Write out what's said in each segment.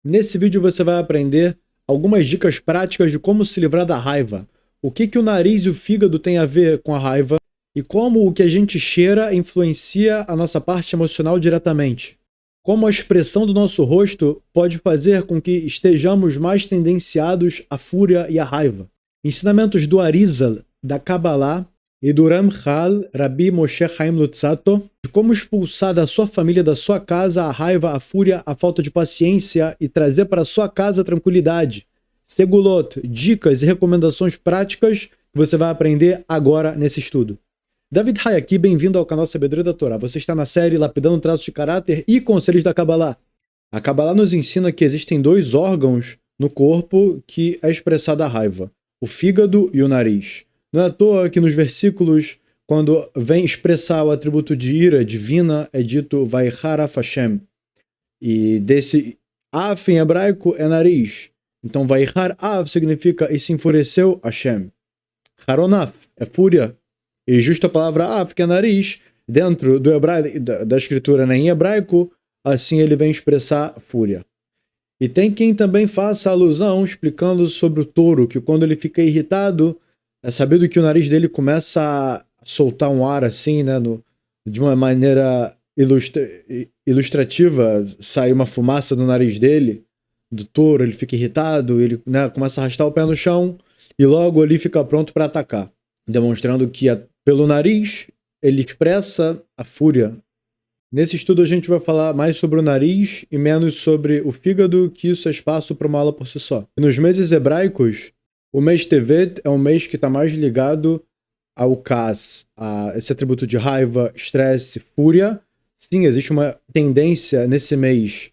Nesse vídeo você vai aprender algumas dicas práticas de como se livrar da raiva, o que o nariz e o fígado têm a ver com a raiva e como o que a gente cheira influencia a nossa parte emocional diretamente. Como a expressão do nosso rosto pode fazer com que estejamos mais tendenciados à fúria e à raiva. Ensinamentos do Arizal, da Kabbalah e do Ramchal, Rabbi Moshe Chaim Luzzatto, de como expulsar da sua família, da sua casa, a raiva, a fúria, a falta de paciência e trazer para a sua casa a tranquilidade. Segulot, dicas e recomendações práticas que você vai aprender agora nesse estudo. David Hay aqui, bem-vindo ao canal Sabedoria da Torá. Você está na série Lapidando Traços de Caráter e Conselhos da Kabbalah. A Kabbalah nos ensina que existem dois órgãos no corpo que é expressada a raiva, o fígado e o nariz. Não é à toa que nos versículos, quando vem expressar o atributo de ira divina, é dito Vaychar Af Hashem. E desse Af em hebraico é nariz. Então Vaychar Av significa e se enfureceu Hashem. Haronaf é fúria. E justa a palavra Af, que é nariz, dentro do hebraico, da escritura em hebraico, assim ele vem expressar fúria. E tem quem também faça alusão explicando sobre o touro, que quando ele fica irritado, é sabido que o nariz dele começa a soltar um ar assim, né, de uma maneira ilustrativa, sai uma fumaça do nariz dele, do touro, ele fica irritado, ele, né, começa a arrastar o pé no chão e logo ali fica pronto para atacar, demonstrando que pelo nariz ele expressa a fúria. Nesse estudo a gente vai falar mais sobre o nariz e menos sobre o fígado, que isso é espaço para uma aula por si só. Nos meses hebraicos, o mês Tevet é um mês que está mais ligado ao Kas, a esse atributo de raiva, estresse, fúria. Sim, existe uma tendência nesse mês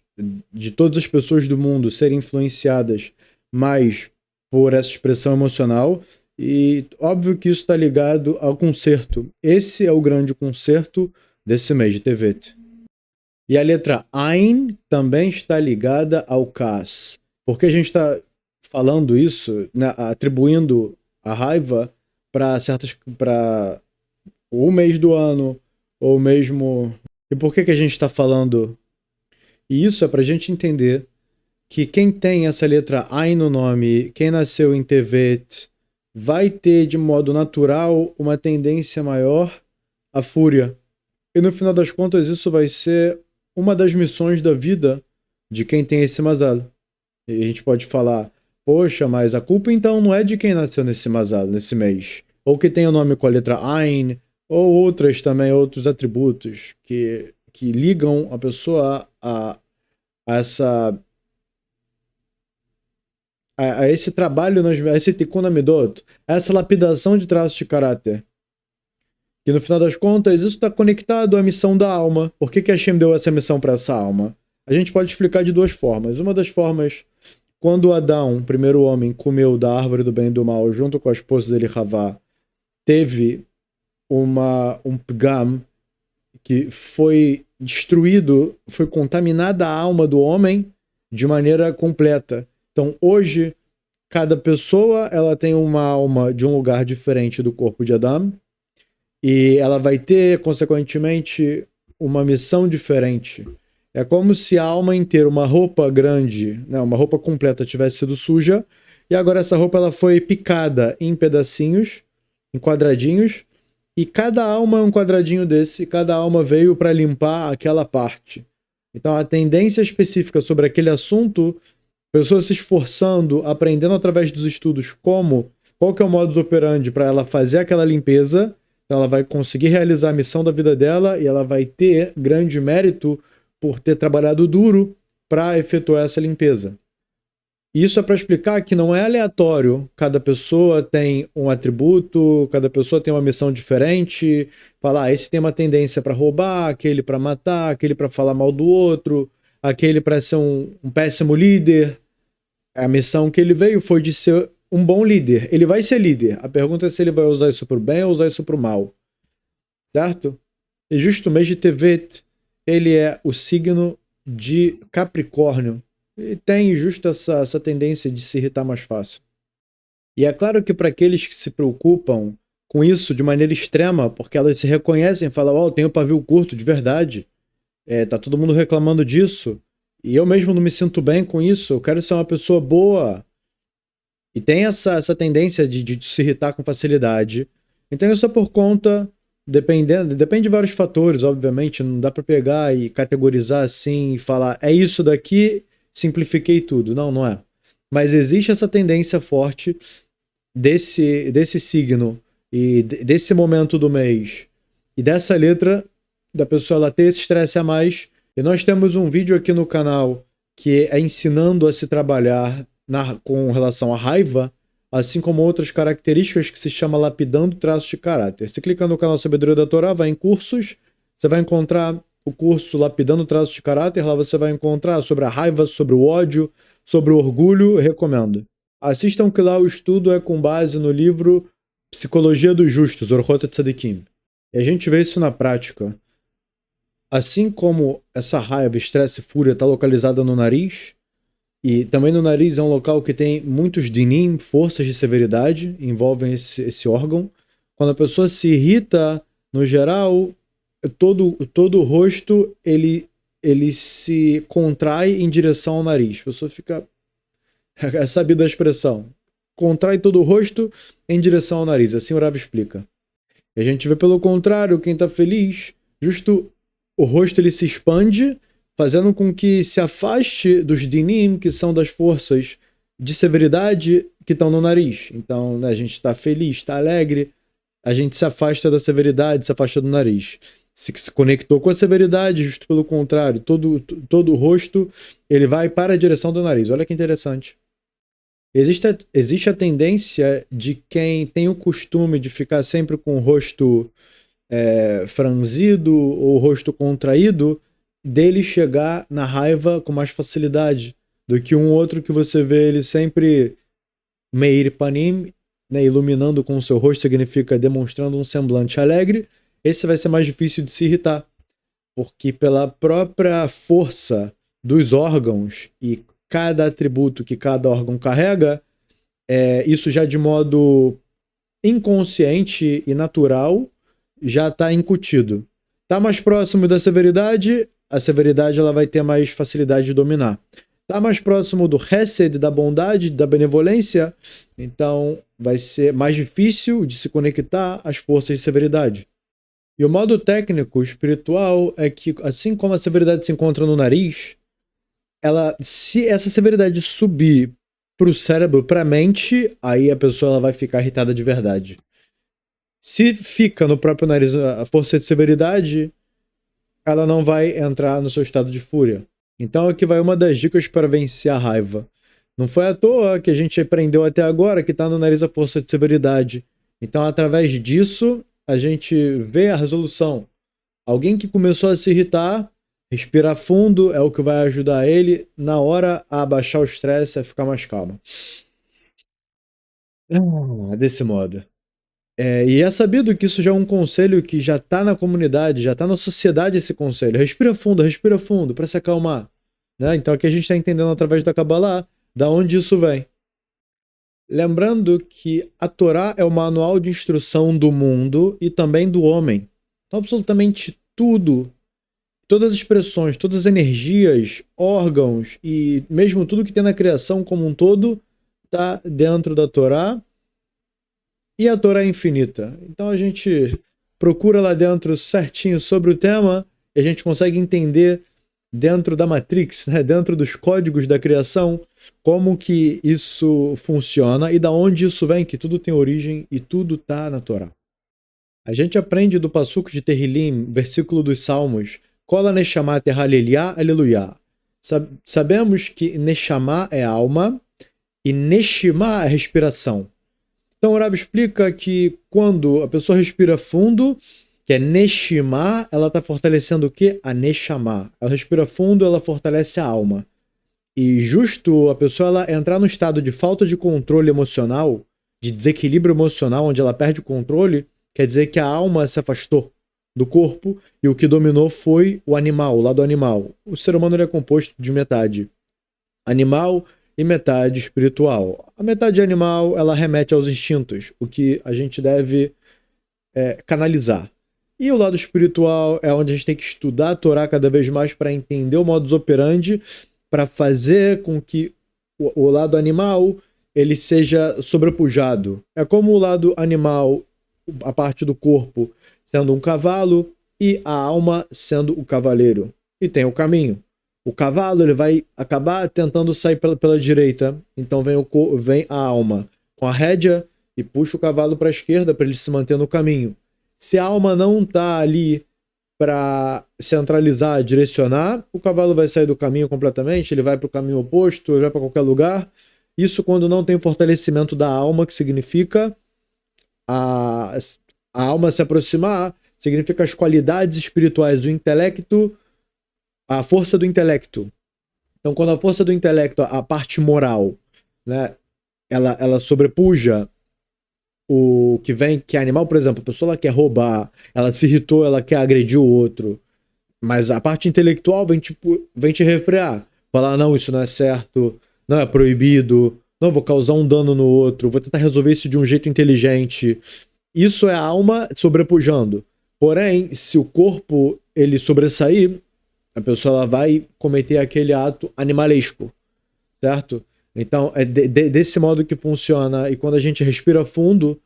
de todas as pessoas do mundo serem influenciadas mais por essa expressão emocional. E óbvio que isso está ligado ao concerto. Esse é o grande concerto desse mês de Tevet. E a letra Ain também está ligada ao Kas. Por que a gente está falando isso, né, atribuindo a raiva para o mês do ano, ou mesmo... E por que a gente está falando? E isso é para a gente entender que quem tem essa letra Ain no nome, quem nasceu em Tevet, vai ter de modo natural uma tendência maior à fúria. E no final das contas isso vai ser uma das missões da vida de quem tem esse mazal. E a gente pode falar, poxa, mas a culpa então não é de quem nasceu nesse mazal, nesse mês. Ou que tem o nome com a letra Ain, ou outras também, outros atributos que ligam a pessoa a esse trabalho, a esse tikkun amidot, a essa lapidação de traços de caráter. Que no final das contas, isso está conectado à missão da alma. Por que Hashem deu essa missão para essa alma? A gente pode explicar de duas formas. Uma das formas, quando Adão, o primeiro homem, comeu da árvore do bem e do mal, junto com a esposa dele, Havá, teve um pgam que foi destruído, foi contaminada a alma do homem de maneira completa. Então, hoje, cada pessoa ela tem uma alma de um lugar diferente do corpo de Adão, e ela vai ter, consequentemente, uma missão diferente. É como se a alma inteira, uma roupa grande, né, uma roupa completa, tivesse sido suja, e agora essa roupa ela foi picada em pedacinhos, em quadradinhos, e cada alma é um quadradinho desse, cada alma veio para limpar aquela parte. Então a tendência específica sobre aquele assunto, pessoas se esforçando, aprendendo através dos estudos qual que é o modus operandi para ela fazer aquela limpeza, ela vai conseguir realizar a missão da vida dela e ela vai ter grande mérito por ter trabalhado duro para efetuar essa limpeza. Isso é para explicar que não é aleatório, cada pessoa tem um atributo, cada pessoa tem uma missão diferente, falar, esse tem uma tendência para roubar, aquele para matar, aquele para falar mal do outro, aquele para ser um péssimo líder. A missão que ele veio foi de ser um bom líder. Ele vai ser líder. A pergunta é se ele vai usar isso para o bem ou usar isso para o mal. Certo? E justo o mês de Tevet, ele é o signo de Capricórnio. E tem justo essa tendência de se irritar mais fácil. E é claro que para aqueles que se preocupam com isso de maneira extrema, porque elas se reconhecem e falam, eu tenho pavio curto, de verdade. Tá todo mundo reclamando disso. E eu mesmo não me sinto bem com isso. Eu quero ser uma pessoa boa. E tem essa tendência de se irritar com facilidade. Então isso é por conta, depende de vários fatores, obviamente. Não dá pra pegar e categorizar assim e falar, é isso daqui, simplifiquei tudo. Não, não é. Mas existe essa tendência forte desse signo e desse momento do mês e dessa letra da pessoa ela ter esse estresse a mais. E nós temos um vídeo aqui no canal que é ensinando a se trabalhar com relação à raiva, assim como outras características que se chama lapidando traços de caráter. Você clica no canal Sabedoria da Torá, vai em cursos, você vai encontrar o curso Lapidando Traços de Caráter, lá você vai encontrar sobre a raiva, sobre o ódio, sobre o orgulho, eu recomendo. Assistam que lá o estudo é com base no livro Psicologia dos Justos, Orhot Tzadikim. E a gente vê isso na prática. Assim como essa raiva, estresse e fúria está localizada no nariz, e também no nariz é um local que tem muitos dinim, forças de severidade, envolvem esse órgão. Quando a pessoa se irrita, no geral, todo o rosto ele se contrai em direção ao nariz. A pessoa fica... É sabida a expressão. Contrai todo o rosto em direção ao nariz. Assim o Rav explica. E a gente vê pelo contrário, quem está feliz, justo o rosto ele se expande, fazendo com que se afaste dos dinim, que são das forças de severidade que estão no nariz. Então, né, a gente está feliz, está alegre, a gente se afasta da severidade, se afasta do nariz. Se conectou com a severidade, justo pelo contrário, todo o rosto ele vai para a direção do nariz. Olha que interessante. Existe a tendência de quem tem o costume de ficar sempre com o rosto franzido ou o rosto contraído, dele chegar na raiva com mais facilidade do que um outro que você vê ele sempre meir panim, né, iluminando com o seu rosto, significa demonstrando um semblante alegre. Esse vai ser mais difícil de se irritar, porque pela própria força dos órgãos e cada atributo que cada órgão carrega, isso já de modo inconsciente e natural já está incutido. Está mais próximo da severidade, a severidade ela vai ter mais facilidade de dominar. Está mais próximo do hesed, da bondade, da benevolência, então vai ser mais difícil de se conectar às forças de severidade. E o modo técnico espiritual é que, assim como a severidade se encontra no nariz, se essa severidade subir para o cérebro, para a mente, aí a pessoa ela vai ficar irritada de verdade. Se fica no próprio nariz a força de severidade, ela não vai entrar no seu estado de fúria. Então aqui vai uma das dicas para vencer a raiva. Não foi à toa que a gente aprendeu até agora que está no nariz a força de severidade. Então, através disso, a gente vê a resolução. Alguém que começou a se irritar, respirar fundo é o que vai ajudar ele na hora a abaixar o estresse, a ficar mais calmo. Desse modo. E é sabido que isso já é um conselho que já está na comunidade, já está na sociedade esse conselho. Respira fundo para se acalmar. Né? Então aqui a gente está entendendo através da Kabbalah da onde isso vem. Lembrando que a Torá é o manual de instrução do mundo e também do homem. Então absolutamente tudo, todas as expressões, todas as energias, órgãos e mesmo tudo que tem na criação como um todo está dentro da Torá. E a Torá é infinita. Então a gente procura lá dentro certinho sobre o tema e a gente consegue entender dentro da Matrix, né, dentro dos códigos da criação, como que isso funciona e da onde isso vem, que tudo tem origem e tudo está na Torá. A gente aprende do Passuco de Terrilim, versículo dos Salmos, Kola Neshama Terhaleliá, Aleluia. Sabemos que Neshama é alma e Neshima é respiração. Então o Rav explica que quando a pessoa respira fundo, que é Neshima, ela está fortalecendo o quê? A Neshama. Ela respira fundo, ela fortalece a alma. E justo a pessoa ela entrar no estado de falta de controle emocional, de desequilíbrio emocional, onde ela perde o controle, quer dizer que a alma se afastou do corpo e o que dominou foi o animal, o lado animal. O ser humano ele é composto de metade animal e metade espiritual. A metade animal, ela remete aos instintos, o que a gente deve canalizar. E o lado espiritual é onde a gente tem que estudar a Torá cada vez mais para entender o modus operandi para fazer com que o lado animal ele seja sobrepujado. É como o lado animal, a parte do corpo, sendo um cavalo e a alma sendo o cavaleiro. E tem o caminho. O cavalo ele vai acabar tentando sair pela direita, então vem a alma com a rédea e puxa o cavalo para a esquerda para ele se manter no caminho. Se a alma não está ali para centralizar, direcionar, o cavalo vai sair do caminho completamente, ele vai para o caminho oposto, ele vai para qualquer lugar. Isso quando não tem fortalecimento da alma, que significa a alma se aproximar, significa as qualidades espirituais do intelecto, a força do intelecto. Então, quando a força do intelecto, a parte moral, né, ela sobrepuja o que vem, que é animal, por exemplo, a pessoa ela quer roubar, ela se irritou, ela quer agredir o outro, mas a parte intelectual vem te refrear, falar, não, isso não é certo, não é proibido, não, vou causar um dano no outro, vou tentar resolver isso de um jeito inteligente. Isso é a alma sobrepujando. Porém, se o corpo ele sobressair, a pessoa ela vai cometer aquele ato animalesco, certo? Então, é desse modo que funciona. E quando a gente respira fundo,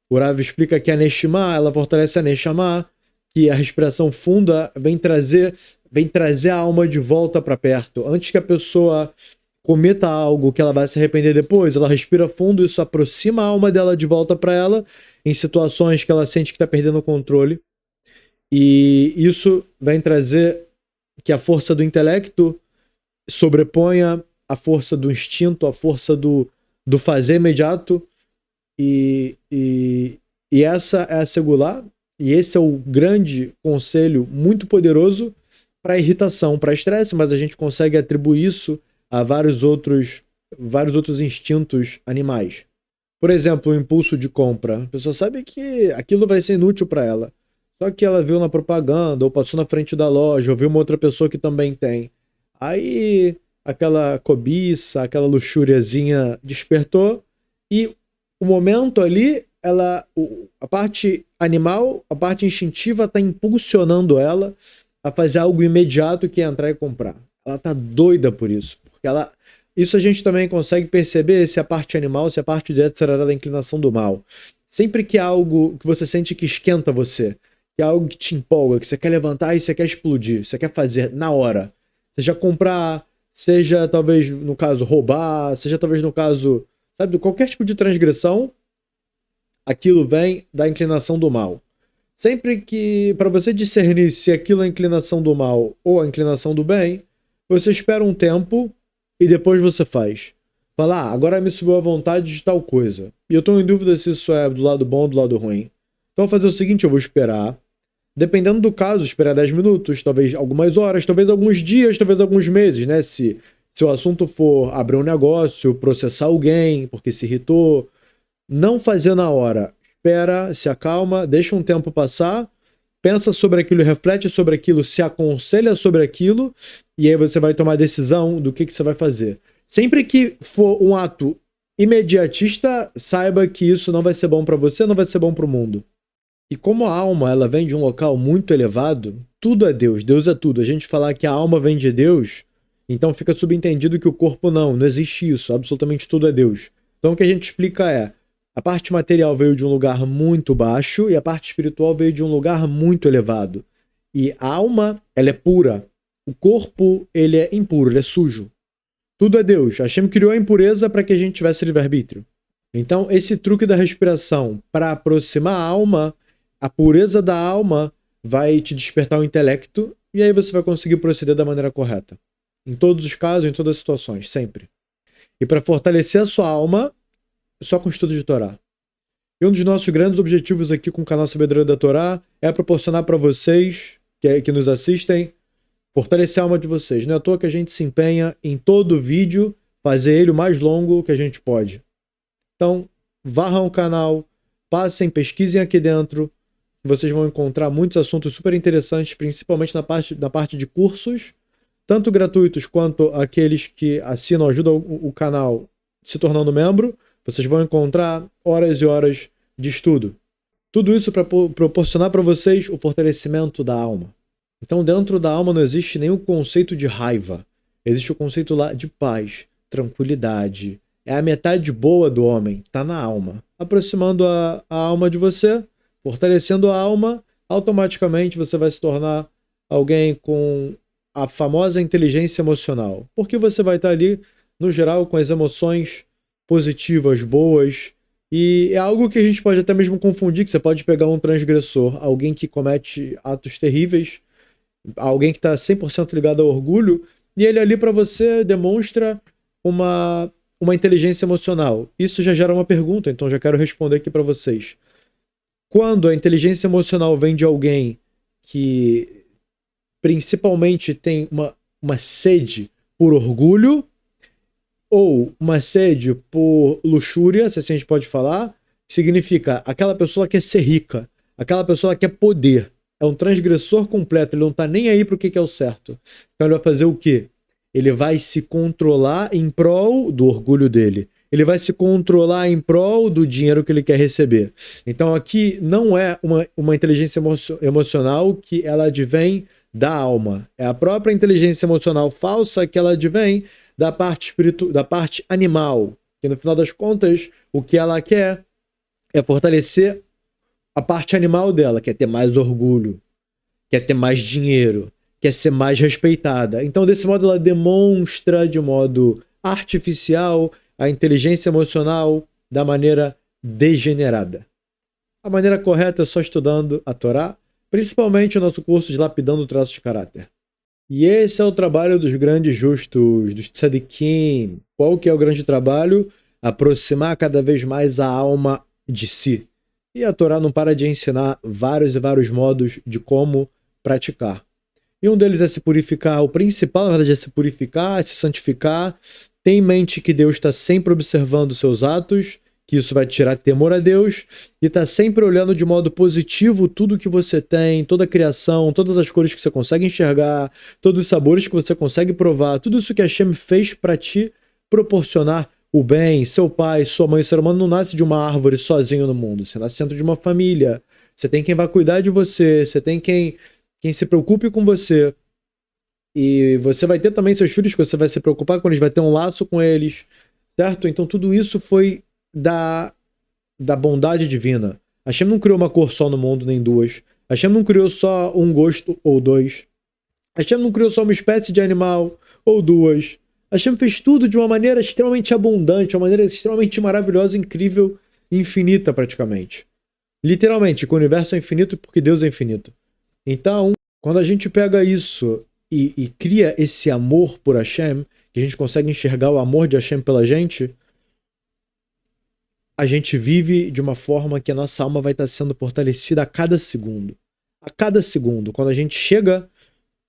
o Rav explica que a Neshama, ela fortalece a Neshama, que a respiração funda vem trazer a alma de volta para perto. Antes que a pessoa cometa algo que ela vai se arrepender depois, ela respira fundo, isso aproxima a alma dela de volta para ela, em situações que ela sente que está perdendo o controle. E isso vem trazer que a força do intelecto sobreponha a força do instinto, a força do fazer imediato, e essa é a segular, e esse é o grande conselho muito poderoso para irritação, para estresse, mas a gente consegue atribuir isso a vários outros instintos animais. Por exemplo, o impulso de compra. A pessoa sabe que aquilo vai ser inútil para ela. Só que ela viu na propaganda, ou passou na frente da loja, ou viu uma outra pessoa que também tem. Aí aquela cobiça, aquela luxúriazinha despertou, e o momento ali, a parte animal, a parte instintiva está impulsionando ela a fazer algo imediato que é entrar e comprar. Ela tá doida por isso. Porque isso a gente também consegue perceber se a parte animal, se a parte de Yetzirah da inclinação do mal. Sempre que é algo que você sente que esquenta você, que é algo que te empolga, que você quer levantar e você quer explodir, você quer fazer na hora. Seja comprar, seja talvez no caso roubar, seja talvez no caso, sabe, qualquer tipo de transgressão, aquilo vem da inclinação do mal. Sempre que, para você discernir se aquilo é a inclinação do mal ou a inclinação do bem, você espera um tempo e depois você faz. Fala, agora me subiu a vontade de tal coisa. E eu estou em dúvida se isso é do lado bom ou do lado ruim. Então eu vou fazer o seguinte, eu vou esperar. Dependendo do caso, esperar 10 minutos, talvez algumas horas, talvez alguns dias, talvez alguns meses, né? Se o assunto for abrir um negócio, processar alguém porque se irritou, não fazer na hora. Espera, se acalma, deixa um tempo passar, pensa sobre aquilo, reflete sobre aquilo, se aconselha sobre aquilo, e aí você vai tomar a decisão do que você vai fazer. Sempre que for um ato imediatista, saiba que isso não vai ser bom para você, não vai ser bom para o mundo. E como a alma ela vem de um local muito elevado, tudo é Deus, Deus é tudo. A gente falar que a alma vem de Deus, então fica subentendido que o corpo não existe isso, absolutamente tudo é Deus. Então o que a gente explica é, a parte material veio de um lugar muito baixo e a parte espiritual veio de um lugar muito elevado. E a alma, ela é pura. O corpo, ele é impuro, ele é sujo. Tudo é Deus. Hashem criou a impureza para que a gente tivesse livre-arbítrio. Então, esse truque da respiração para aproximar a alma, a pureza da alma vai te despertar o intelecto e aí você vai conseguir proceder da maneira correta. Em todos os casos, em todas as situações, sempre. E para fortalecer a sua alma, só com estudo de Torá. E um dos nossos grandes objetivos aqui com o canal Sabedoria da Torá é proporcionar para vocês que nos assistem, fortalecer a alma de vocês. Não é à toa que a gente se empenha em todo vídeo fazer ele o mais longo que a gente pode. Então, varram o canal, passem, pesquisem aqui dentro, vocês vão encontrar muitos assuntos super interessantes, principalmente na parte de cursos, tanto gratuitos quanto aqueles que assinam, ajudam o canal se tornando membro. Vocês vão encontrar horas e horas de estudo. Tudo isso para proporcionar para vocês o fortalecimento da alma. Então, dentro da alma não existe nenhum conceito de raiva. Existe o conceito lá de paz, tranquilidade. É a metade boa do homem, tá na alma. Aproximando a alma de você, fortalecendo a alma, automaticamente você vai se tornar alguém com a famosa inteligência emocional. Porque você vai estar ali, no geral, com as emoções positivas, boas. E é algo que a gente pode até mesmo confundir, que você pode pegar um transgressor, alguém que comete atos terríveis, alguém que está 100% ligado ao orgulho, e ele ali para você demonstra uma inteligência emocional. Isso já gera uma pergunta, então já quero responder aqui para vocês. Quando a inteligência emocional vem de alguém que principalmente tem uma sede por orgulho ou uma sede por luxúria, se assim a gente pode falar, significa aquela pessoa quer ser rica, aquela pessoa quer poder. É um transgressor completo, ele não tá nem aí pro que é o certo. Então ele vai fazer o quê? Ele vai se controlar em prol do orgulho dele. Ele vai se controlar em prol do dinheiro que ele quer receber. Então aqui não é uma inteligência emocional que ela advém da alma. É a própria inteligência emocional falsa que ela advém da parte da parte animal. Que no final das contas, o que ela quer é fortalecer a parte animal dela, quer ter mais orgulho, quer ter mais dinheiro, quer ser mais respeitada. Então, desse modo, ela demonstra de modo artificial a inteligência emocional da maneira degenerada. A maneira correta é só estudando a Torá, principalmente o nosso curso de Lapidando Traços de Caráter. E esse é o trabalho dos grandes justos, dos tzadikim. Qual que é o grande trabalho? Aproximar cada vez mais a alma de si. E a Torá não para de ensinar vários e vários modos de como praticar. E um deles é se purificar. O principal, na verdade, é se purificar, é se santificar. Tem em mente que Deus está sempre observando os seus atos, que isso vai te tirar temor a Deus, e está sempre olhando de modo positivo tudo que você tem, toda a criação, todas as cores que você consegue enxergar, todos os sabores que você consegue provar, tudo isso que Hashem fez para te proporcionar o bem. Seu pai, sua mãe, o ser humano não nasce de uma árvore sozinho no mundo, você nasce dentro de uma família, você tem quem vai cuidar de você, você tem quem se preocupe com você, e você vai ter também seus filhos que você vai se preocupar com eles, vai ter um laço com eles, certo? Então tudo isso foi da bondade divina. Hashem não criou uma cor só no mundo, nem duas. Hashem não criou só um gosto ou dois. Hashem não criou só uma espécie de animal ou duas. Hashem fez tudo de uma maneira extremamente abundante, uma maneira extremamente maravilhosa, incrível, infinita praticamente. Literalmente, que o universo é infinito porque Deus é infinito. Então, quando a gente pega isso e cria esse amor por Hashem, que a gente consegue enxergar o amor de Hashem pela gente, a gente vive de uma forma que a nossa alma vai estar sendo fortalecida a cada segundo. A cada segundo, quando a gente chega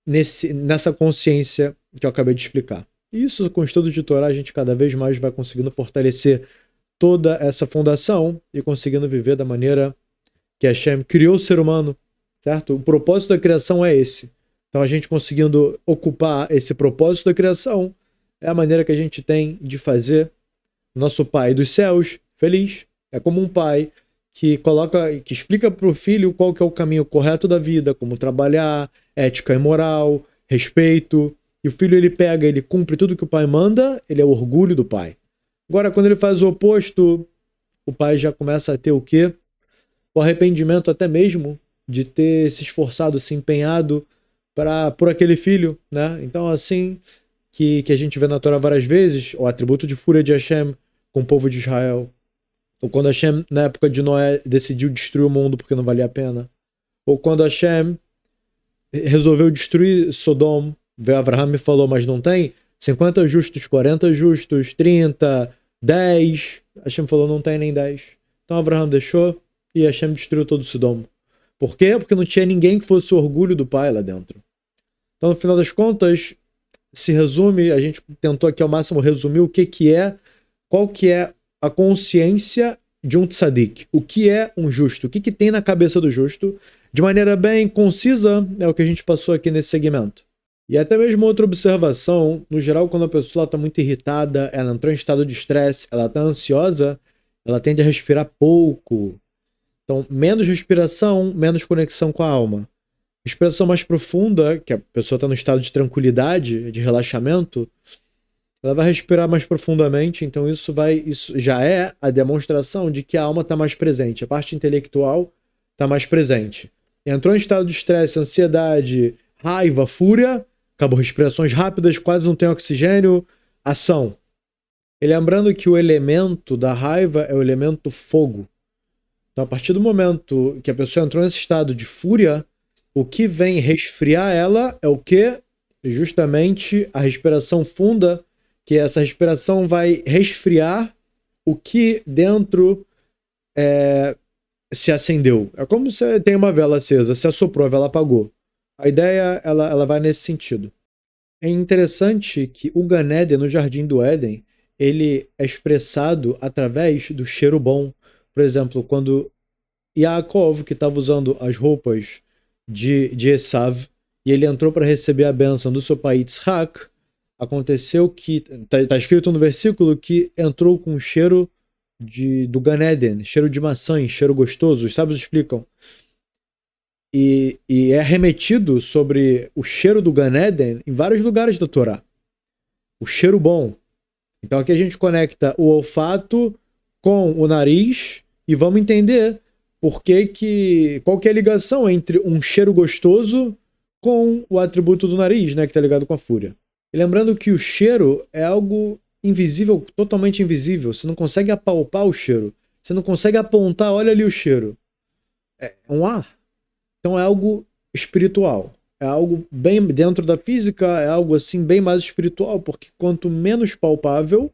nessa consciência que eu acabei de explicar. E isso, com o estudo de Torá, a gente cada vez mais vai conseguindo fortalecer toda essa fundação e conseguindo viver da maneira que Hashem criou o ser humano, certo? O propósito da criação é esse. Então a gente conseguindo ocupar esse propósito da criação é a maneira que a gente tem de fazer nosso Pai dos céus feliz. É como um pai que explica para o filho qual que é o caminho correto da vida, como trabalhar, ética e moral, respeito. E o filho ele pega, ele cumpre tudo que o pai manda, ele é o orgulho do pai. Agora, quando ele faz o oposto, o pai já começa a ter o quê? O arrependimento até mesmo de ter se esforçado, se empenhado por aquele filho, né? Então, assim que a gente vê na Torá várias vezes, o atributo de fúria de Hashem com o povo de Israel, ou quando Hashem, na época de Noé, decidiu destruir o mundo porque não valia a pena, ou quando Hashem resolveu destruir Sodom, veio Abraham e falou, mas não tem 50 justos, 40 justos, 30, 10. Hashem falou, não tem nem 10. Então Abraham deixou e Hashem destruiu todo Sodom. Por quê? Porque não tinha ninguém que fosse o orgulho do pai lá dentro. Então, no final das contas, se resume, a gente tentou aqui ao máximo resumir o que é, qual que é a consciência de um tzadik. O que é um justo? O que tem na cabeça do justo? De maneira bem concisa, é o que a gente passou aqui nesse segmento. E até mesmo outra observação, no geral, quando a pessoa está muito irritada, ela entrou em estado de estresse, ela está ansiosa, ela tende a respirar pouco. Então, menos respiração, menos conexão com a alma. Respiração mais profunda, que a pessoa está no estado de tranquilidade, de relaxamento, ela vai respirar mais profundamente, então isso já é a demonstração de que a alma está mais presente, a parte intelectual está mais presente. Entrou em estado de estresse, ansiedade, raiva, fúria, acabou, respirações rápidas, quase não tem oxigênio, ação. E lembrando que o elemento da raiva é o elemento fogo. Então, a partir do momento que a pessoa entrou nesse estado de fúria, o que vem resfriar ela é o quê? Justamente a respiração funda, que essa respiração vai resfriar o que dentro se acendeu. É como se tem uma vela acesa, se assoprou, a vela apagou. A ideia, ela vai nesse sentido. É interessante que o Gan Eden, no Jardim do Éden, ele é expressado através do cheiro bom. Por exemplo, quando Yaakov, que estava usando as roupas de Esav, e ele entrou para receber a bênção do seu pai Yitzhak, aconteceu que, tá escrito no versículo, que entrou com um cheiro do Gan Eden, cheiro de maçã, cheiro gostoso, os sábios explicam. E é remetido sobre o cheiro do Gan Eden em vários lugares da Torá. O cheiro bom. Então aqui a gente conecta o olfato com o nariz e vamos entender qual que é a ligação entre um cheiro gostoso com o atributo do nariz, né, que está ligado com a fúria. E lembrando que o cheiro é algo invisível, totalmente invisível. Você não consegue apalpar o cheiro. Você não consegue apontar, olha ali o cheiro. É um ar. Então é algo espiritual. É algo bem dentro da física, é algo assim bem mais espiritual, porque quanto menos palpável,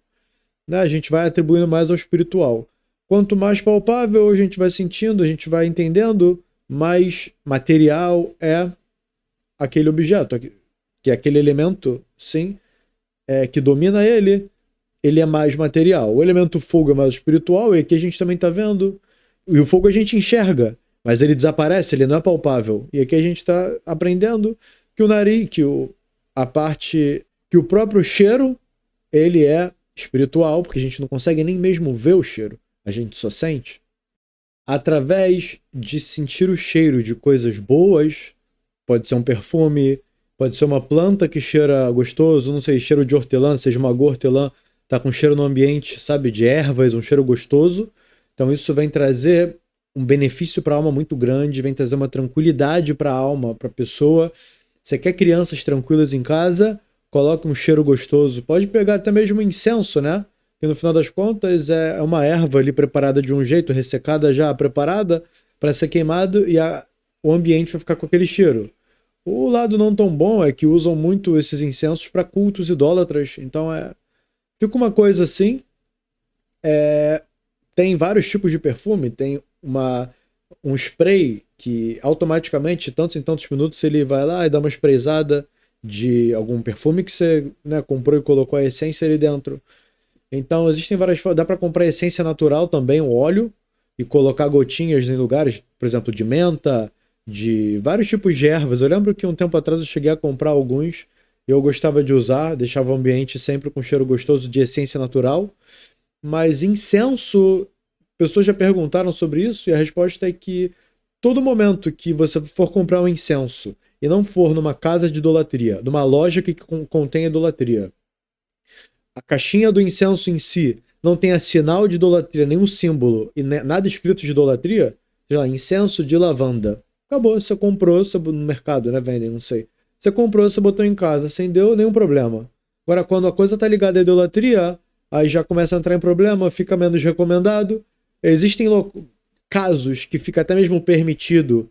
né, a gente vai atribuindo mais ao espiritual. Quanto mais palpável a gente vai sentindo, a gente vai entendendo, mais material é aquele objeto, que é aquele elemento, sim, que domina ele é mais material. O elemento fogo é mais espiritual, e aqui a gente também está vendo. E o fogo a gente enxerga, mas ele desaparece, ele não é palpável. E aqui a gente está aprendendo que o nariz, a parte, que o próprio cheiro, ele é espiritual, porque a gente não consegue nem mesmo ver o cheiro, a gente só sente. Através de sentir o cheiro de coisas boas, pode ser um perfume, pode ser uma planta que cheira gostoso, não sei, cheiro de hortelã, seja uma hortelã, tá com cheiro no ambiente, sabe, de ervas, um cheiro gostoso. Então isso vem trazer um benefício para a alma muito grande, vem trazer uma tranquilidade para a alma, para a pessoa. Você quer crianças tranquilas em casa? Coloque um cheiro gostoso. Pode pegar até mesmo incenso, né? Que no final das contas é uma erva ali preparada de um jeito, ressecada já, preparada para ser queimado, e o ambiente vai ficar com aquele cheiro. O lado não tão bom é que usam muito esses incensos para cultos idólatras. Então fica uma coisa assim. Tem vários tipos de perfume. Tem um spray que automaticamente, tantos em tantos minutos, ele vai lá e dá uma sprayzada de algum perfume que você, né, comprou e colocou a essência ali dentro. Então existem várias formas. Dá para comprar essência natural também, o óleo, e colocar gotinhas em lugares, por exemplo, de menta, de vários tipos de ervas. Eu lembro que um tempo atrás eu cheguei a comprar alguns e eu gostava de usar, deixava o ambiente sempre com cheiro gostoso de essência natural. Mas incenso, pessoas já perguntaram sobre isso e a resposta é que todo momento que você for comprar um incenso e não for numa casa de idolatria, numa loja que contém idolatria, a caixinha do incenso em si não tenha sinal de idolatria, nenhum símbolo e nada escrito de idolatria, sei lá, incenso de lavanda. Acabou, você comprou, no mercado, né, vendem, não sei. Você comprou, você botou em casa, acendeu, nenhum problema. Agora, quando a coisa tá ligada à idolatria, aí já começa a entrar em problema, fica menos recomendado. Existem casos que fica até mesmo permitido,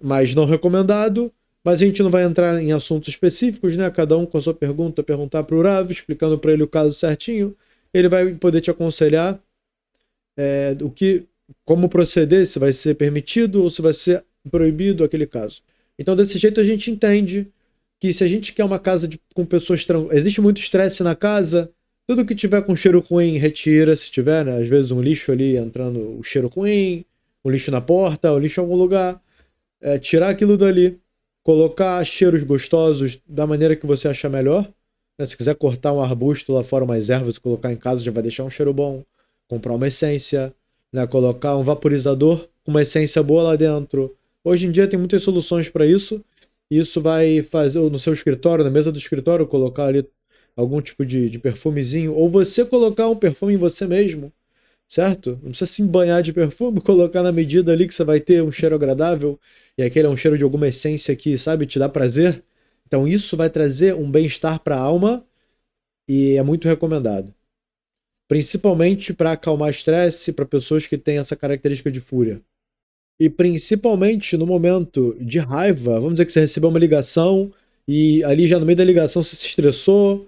mas não recomendado. Mas a gente não vai entrar em assuntos específicos, né? Cada um com a sua pergunta, perguntar para o Rav, explicando para ele o caso certinho. Ele vai poder te aconselhar como proceder, se vai ser permitido ou se vai ser proibido aquele caso. Então, desse jeito, a gente entende que se a gente quer uma casa com pessoas tranquilas, existe muito estresse na casa, tudo que tiver com cheiro ruim, retira, se tiver, né? Às vezes um lixo ali entrando, o cheiro ruim, um lixo na porta, um lixo em algum lugar, tirar aquilo dali, colocar cheiros gostosos da maneira que você achar melhor. Né? Se quiser cortar um arbusto lá fora, umas ervas, e colocar em casa, já vai deixar um cheiro bom. Comprar uma essência, né? Colocar um vaporizador com uma essência boa lá dentro. Hoje em dia tem muitas soluções para isso. Isso vai fazer, ou no seu escritório, na mesa do escritório, colocar ali algum tipo de perfumezinho, ou você colocar um perfume em você mesmo, certo? Não precisa se banhar de perfume, colocar na medida ali que você vai ter um cheiro agradável, e aquele é um cheiro de alguma essência que, sabe, te dá prazer. Então isso vai trazer um bem-estar para a alma e é muito recomendado. Principalmente para acalmar estresse, para pessoas que têm essa característica de fúria. E principalmente no momento de raiva, vamos dizer que você recebeu uma ligação e ali já no meio da ligação você se estressou,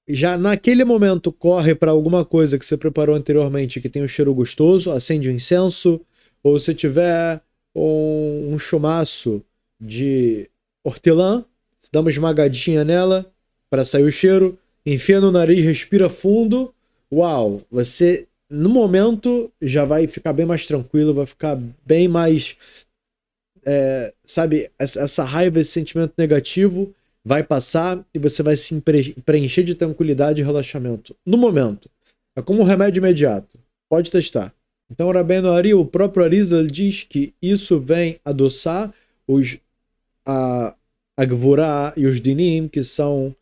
já naquele momento corre para alguma coisa que você preparou anteriormente que tem um cheiro gostoso, acende um incenso, ou se tiver um chumaço de hortelã, dá uma esmagadinha nela para sair o cheiro, enfia no nariz, respira fundo, uau, você no momento já vai ficar bem mais tranquilo, vai ficar bem mais, sabe, essa raiva, esse sentimento negativo vai passar e você vai se preencher de tranquilidade e relaxamento. No momento. É como um remédio imediato. Pode testar. Então, Rabbeinu Ari, o próprio Arizal diz que isso vem adoçar a Gvurá e os Dinim, que são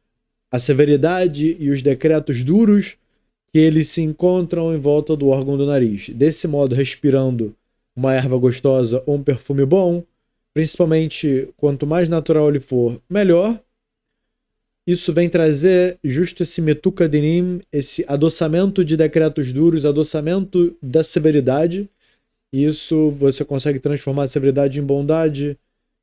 a severidade e os decretos duros que eles se encontram em volta do órgão do nariz. Desse modo, respirando uma erva gostosa ou um perfume bom, principalmente quanto mais natural ele for, melhor. Isso vem trazer justo esse metuka dinim, esse adoçamento de decretos duros, adoçamento da severidade. E isso você consegue transformar a severidade em bondade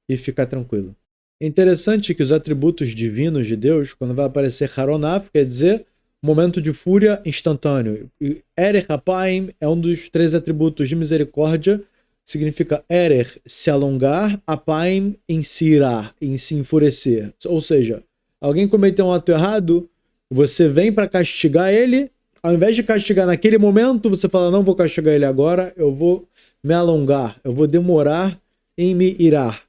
e ficar tranquilo. É interessante que os atributos divinos de Deus, quando vai aparecer Haronaf, quer dizer momento de fúria instantâneo. E Erech Apaim é um dos 3 atributos de misericórdia. Significa Erech, se alongar, Apaim, em se irar, em se enfurecer. Ou seja, alguém cometeu um ato errado, você vem para castigar ele, ao invés de castigar naquele momento, você fala, não vou castigar ele agora, eu vou me alongar, eu vou demorar em me irar.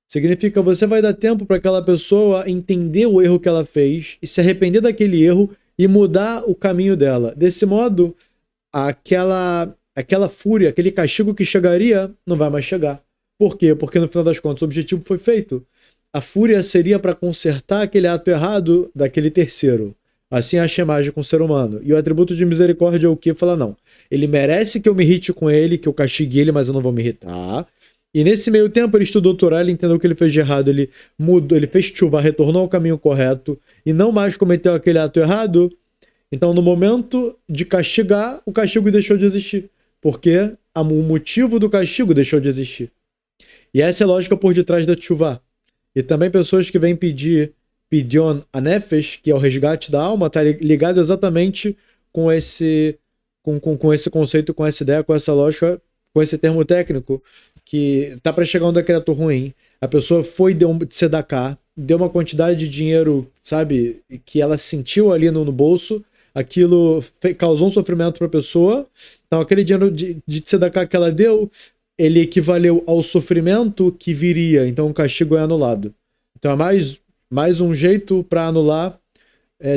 Significa você vai dar tempo para aquela pessoa entender o erro que ela fez e se arrepender daquele erro e mudar o caminho dela. Desse modo, aquela fúria, aquele castigo que chegaria, não vai mais chegar. Por quê? Porque no final das contas o objetivo foi feito. A fúria seria para consertar aquele ato errado daquele terceiro. Assim a Hashem com o ser humano. E o atributo de misericórdia é o quê? Fala, não. Ele merece que eu me irrite com ele, que eu castigue ele, mas eu não vou me irritar. E nesse meio tempo ele estudou Torá, ele entendeu o que ele fez de errado, ele mudou, ele fez chuva, retornou ao caminho correto e não mais cometeu aquele ato errado. Então no momento de castigar, o castigo deixou de existir. Porque o motivo do castigo deixou de existir. E essa é a lógica por detrás da chuva. E também pessoas que vêm pedir Pidyon Anefesh, que é o resgate da alma, está ligado exatamente com esse conceito, com essa ideia, com essa lógica, com esse termo técnico, que tá para chegar um decreto ruim. A pessoa foi de tzedakah, deu uma quantidade de dinheiro, sabe, que ela sentiu ali no bolso, aquilo causou um sofrimento para a pessoa. Então aquele dinheiro de tzedakah que ela deu, ele equivaleu ao sofrimento que viria, então o castigo é anulado. Então é mais um jeito para anular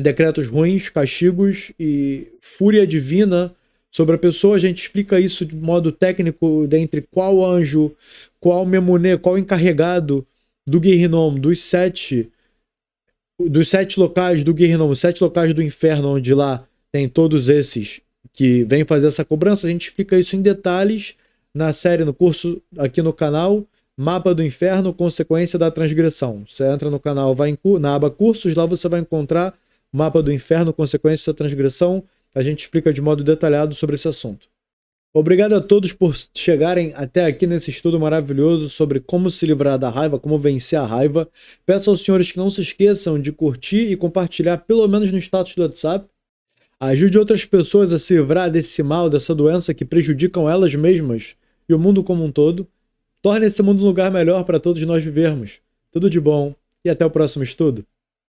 decretos ruins, castigos e fúria divina sobre a pessoa. A gente explica isso de modo técnico, dentre qual anjo, qual memuné, qual encarregado do Guerrinom, dos sete locais do Guerrinom, os 7 locais do inferno, onde lá tem todos esses que vêm fazer essa cobrança. A gente explica isso em detalhes na série, no curso aqui no canal, Mapa do Inferno, Consequência da Transgressão. Você entra no canal, vai na aba Cursos, lá você vai encontrar Mapa do Inferno, Consequência da Transgressão. A gente explica de modo detalhado sobre esse assunto. Obrigado a todos por chegarem até aqui nesse estudo maravilhoso sobre como se livrar da raiva, como vencer a raiva. Peço aos senhores que não se esqueçam de curtir e compartilhar, pelo menos no status do WhatsApp. Ajude outras pessoas a se livrar desse mal, dessa doença que prejudicam elas mesmas e o mundo como um todo. Torne esse mundo um lugar melhor para todos nós vivermos. Tudo de bom e até o próximo estudo.